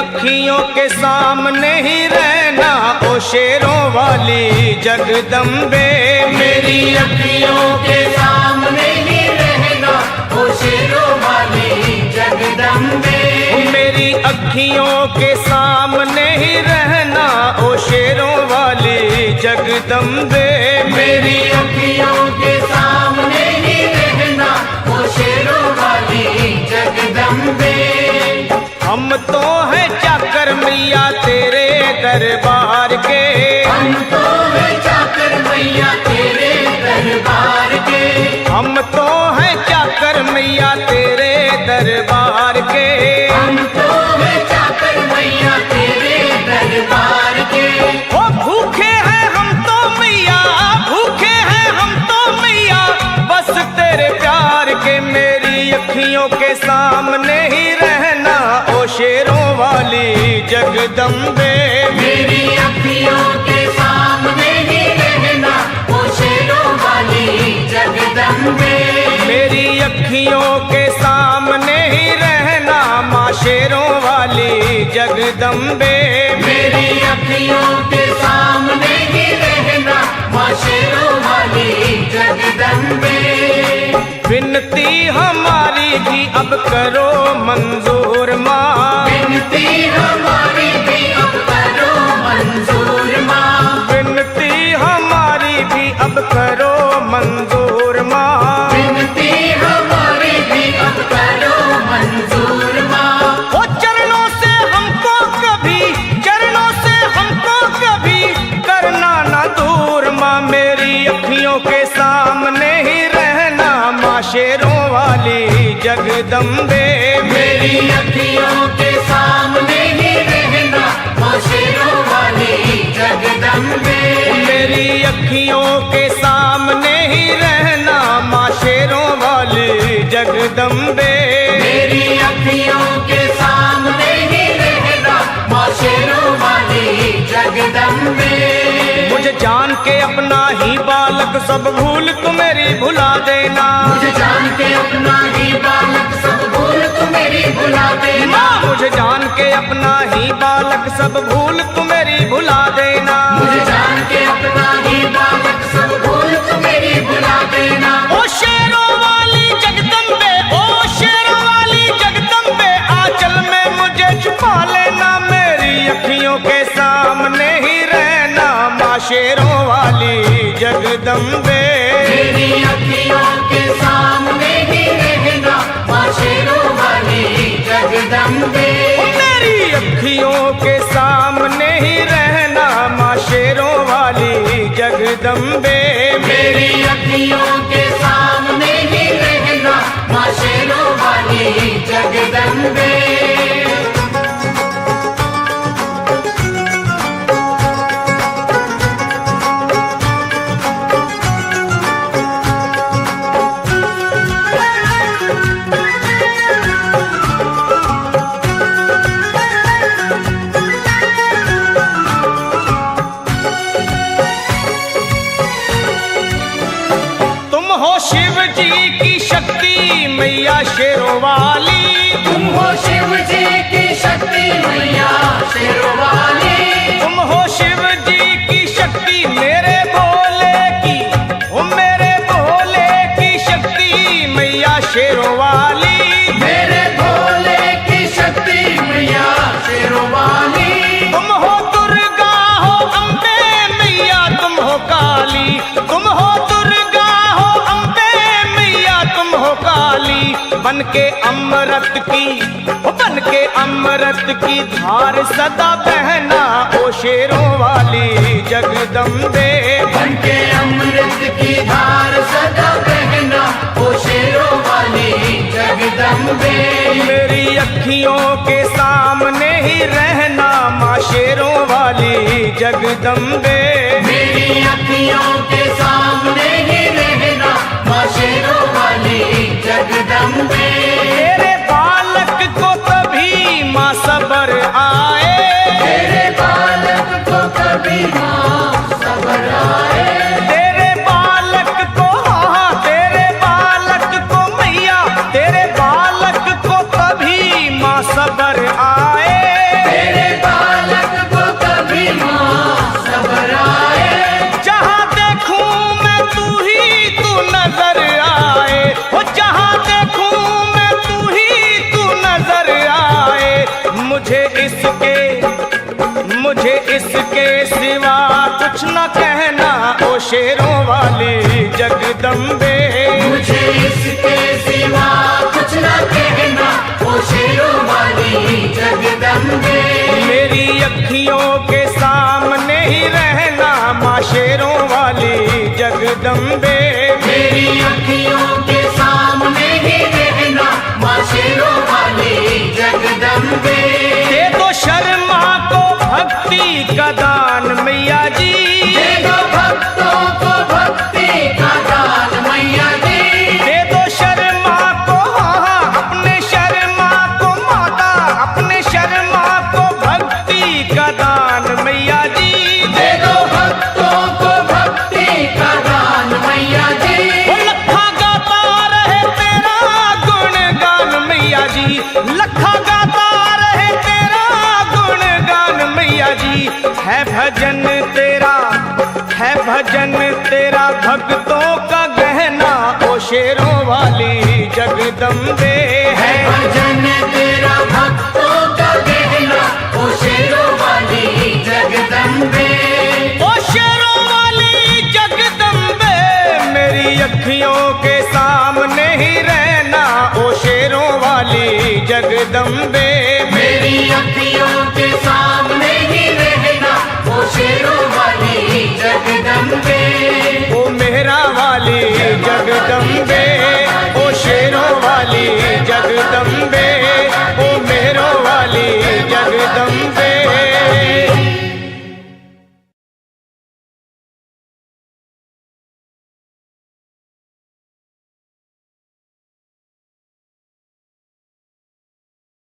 अखियों के सामने ही रहना ओ शेरों वाली जगदम्बे। मेरी अखियों के सामने ही रहना ओ शेरों वाली जगदम्बे। मेरी अखियों के सामने ही रहना ओ शेरों वाली जगदम्बे। मेरी अखियों के सामने ही रहना ओ शेरों वाली जगदम्बे। हम तो हैं चाकर मैया तेरे दरबार के। हम तो हैं चाकर मैया तेरे दरबार के। हम तो हैं चाकर मैया तेरे दरबार के। हम तो हैं चाकर मैया तेरे दरबार के। ओ भूखे हैं हम तो मैया, भूखे हैं हम तो मैया बस तेरे प्यार के। मेरी अखियों के सामने ही रहना ओ शेरों वाली जगदम्बे। मेरी अखियों के सामने ही रहना ओ शेरों वाली जगदम्बे। मेरी अखियों के सामने ही रहना माँ शेरों वाली जगदम्बे। मेरी अखियों के सामने ही रहना माँ शेरों वाली जगदम्बे। विनती हमारी भी अब करो मंजूर माँ। विनती हमारी भी अब करो मंजूर माँ। विनती हमारी भी अब करो मंजूर माँ। विनती हमारी भी अब करो मंजूर माँ। ओ चरणों से हमको कभी, चरणों से हमको कभी करना ना दूर माँ। मेरी अखियों के सामने ही रहना माँ शेरों वाली जगदम्बे। मेरी अखियों के सामने ही रहना माँ शेरों वाली जगदम्बे। मेरी अखियों के सामने ही रहना माँ शेरों वाली जगदम्बे। मेरी अखियों के सामने ही रहना माँ शेरों वाली जगदम्बे। मुझे जान के अपना ही बालक सब भूल तू मेरी भुला देना। मुझे जान के अपना ही बालक सब भूल तू मेरी भुला देना। मुझे जान के अपना ही बालक सब भूल तू मेरी भुला देना। मुझे जान के अपना ही बालक सब भूल तू मेरी भुला देना। ओ शेरों वाली जगदम्बे, ओ शेरों वाली जगदम्बे आंचल में मुझे छुपा लेना। मेरी अखियों के सामने ही रहना माँ शेरों वाली जगदम्बे। मेरी अखियों के सामने ही रहना माँ शेरों वाली जगदम्बे। मेरी अखियों के सामने ही रहना माँ शेरों वाली जगदम्बे। मेरी अखियों के सामने ही रहना माँ शेरों वाली जगदम्बे। शिव जी की शक्ति मैया शेरों वाली। तुम हो शिव जी की शक्ति मैया शेरों वाली। तुम हो शिव जी की शक्ति मेरे भोले की, ओ मेरे भोले की शक्ति मैया शेरों वाली। मेरे भोले की शक्ति मैया शेरों वाली। तुम हो दुर्गा हो अम्बे मैया तुम हो काली। तुम हो दुर्गा हो अम्बे मैया तुम हो काली। बन के अमृत की, बन के अमृत की धार सदा बहना ओ शेरों वाली जगदम्बे। बन के अमृत की धार सदा बहना ओ शेरों वाली जगदम्बे। मेरी अखियों के सामने ही रहना माँ शेरों वाली जगदम्बे। मेरी अखियों के सामने ही रहना माँ शेरों वाली जगदम्बे। तेरे बालक को कभी माँ सबर आए। तेरे बालक को कभी माँ सबर आए। तेरे बालक को, हाँ तेरे बालक को मैया, तेरे बालक को कभी माँ सबर आए। जगदम्बे। मेरी अखियों के सामने ही रहना माँ शेरों वाली जगदम्बे। दे दो शर्मा को भक्ति का दान मैया जी, दे दो भक्तों को भक्ति का दान मैया जी। दे दो शर्मा को, हाँ अपने शर्मा को माता, अपने शर्मा को भक्ति का दान मैया जी। दे दो भक्तों को भक्ति का दान मैया जी। वो लखा गाता रहे तेरा गुणगान मैया जी, लखा गाता रहे तेरा गुणगान मैया जी। है भजन तेरा भक्तों का गहना ओ शेरों वाली जगदम्बे। है भजन तेरा भक्तों का गहना ओ शेरों वाली जगदम्बे। ओ शेरों वाली जगदम्बे, मेरी अखियों के सामने ही रहना ओ शेरों वाली जगदम्बे। मेरी अखियों के